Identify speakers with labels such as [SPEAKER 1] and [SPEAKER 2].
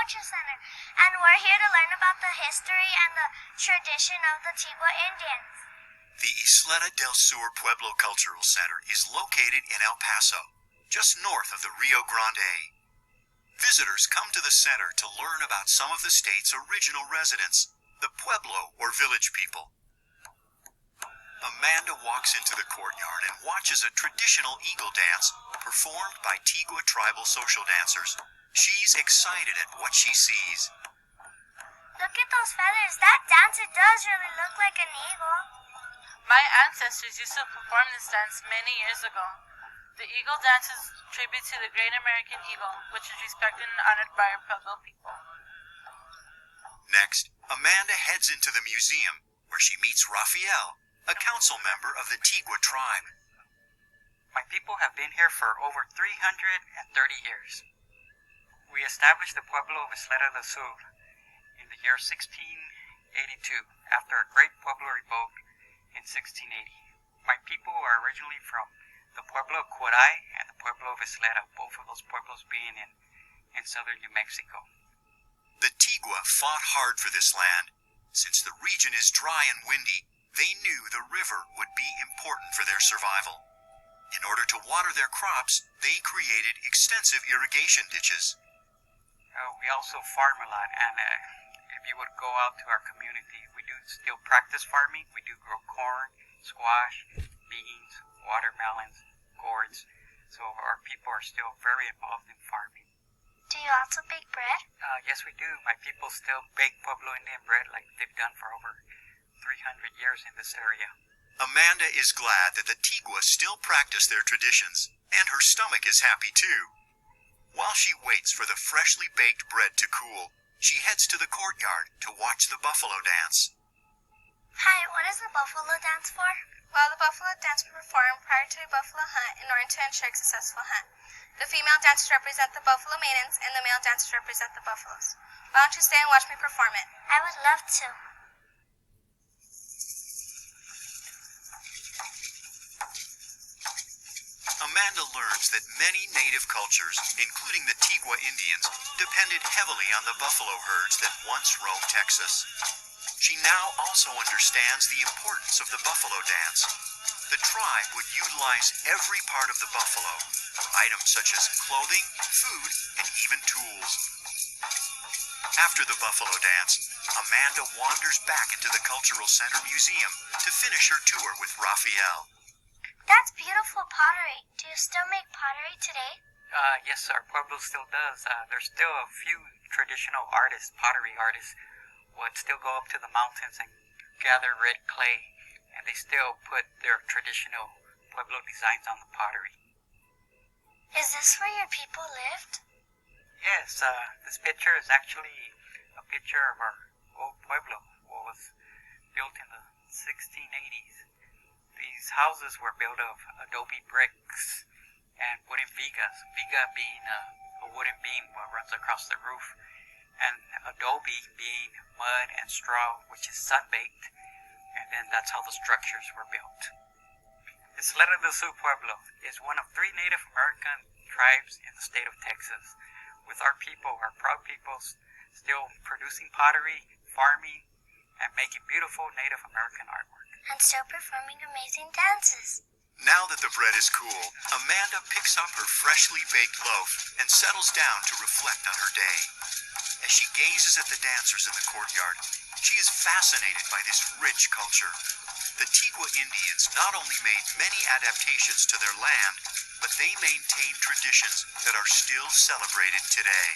[SPEAKER 1] Culture Center, and we're here to learn about the history and the tradition of the Tigua Indians.
[SPEAKER 2] The Ysleta del Sur Pueblo Cultural Center is located in El Paso, just north of the Rio Grande. Visitors come to the center to learn about some of the state's original residents, the Pueblo or village people. Amanda walks into the courtyard and watches a traditional eagle dance performed by Tigua tribal social dancers. She's excited at what she sees.
[SPEAKER 1] Look at those feathers. That dancer does really look like an eagle.
[SPEAKER 3] My ancestors used to perform this dance many years ago. The eagle dance is tribute to the great American eagle, which is respected and honored by our Pueblo people.
[SPEAKER 2] Next, Amanda heads into the museum, where she meets Rafael, a council member of the Tigua tribe.
[SPEAKER 4] My people have been here for over 330 years. We established the Pueblo of Ysleta del Sur in the year 1682, after a great Pueblo revolt in 1680. My people are originally from the Pueblo of Cuaray and the Pueblo of Ysleta, both of those pueblos being in southern New Mexico.
[SPEAKER 2] The Tigua fought hard for this land. Since the region is dry and windy, they knew the river would be important for their survival. In order to water their crops, they created extensive irrigation ditches.
[SPEAKER 4] We also farm a lot, and if you would go out to our community, we do still practice farming. We do grow corn, squash, beans, watermelons, gourds. So our people are still very involved in farming.
[SPEAKER 1] Do you also bake bread?
[SPEAKER 4] Yes, we do. My people still bake Pueblo Indian bread like they've done for over 300 years in this area.
[SPEAKER 2] Amanda is glad that the Tigua still practice their traditions, and her stomach is happy too. While she waits for the freshly baked bread to cool, she heads to the courtyard to watch the buffalo dance.
[SPEAKER 1] Hi, what is the buffalo dance for?
[SPEAKER 5] Well, the buffalo dance was performed prior to a buffalo hunt in order to ensure a successful hunt. The female dancers represent the buffalo maidens, and the male dancers represent the buffaloes. Why don't you stay and watch me perform it?
[SPEAKER 1] I would love to.
[SPEAKER 2] Amanda learns that many native cultures, including the Tigua Indians, depended heavily on the buffalo herds that once roamed Texas. She now also understands the importance of the buffalo dance. The tribe would utilize every part of the buffalo, items such as clothing, food, and even tools. After the buffalo dance, Amanda wanders back into the Cultural Center Museum to finish her tour with Rafael.
[SPEAKER 1] That's beautiful pottery. Do you still make pottery today?
[SPEAKER 4] Yes, our Pueblo still does. There's still a few traditional artists, pottery artists, would still go up to the mountains and gather red clay, and they still put their traditional Pueblo designs on the pottery.
[SPEAKER 1] Is this where your people lived?
[SPEAKER 4] Yes, this picture is actually a picture of our old Pueblo, what was built in the 1680s. These houses were built of adobe bricks and wooden vigas, viga being a wooden beam that runs across the roof, and adobe being mud and straw, which is sun-baked, and then that's how the structures were built. Ysleta del Sur Pueblo is one of 3 Native American tribes in the state of Texas, with our people, our proud people, still producing pottery, farming, and making beautiful Native American artwork.
[SPEAKER 1] And still performing amazing dances.
[SPEAKER 2] Now that the bread is cool, Amanda picks up her freshly baked loaf and settles down to reflect on her day. As she gazes at the dancers in the courtyard, she is fascinated by this rich culture. The Tigua Indians not only made many adaptations to their land, but they maintain traditions that are still celebrated today.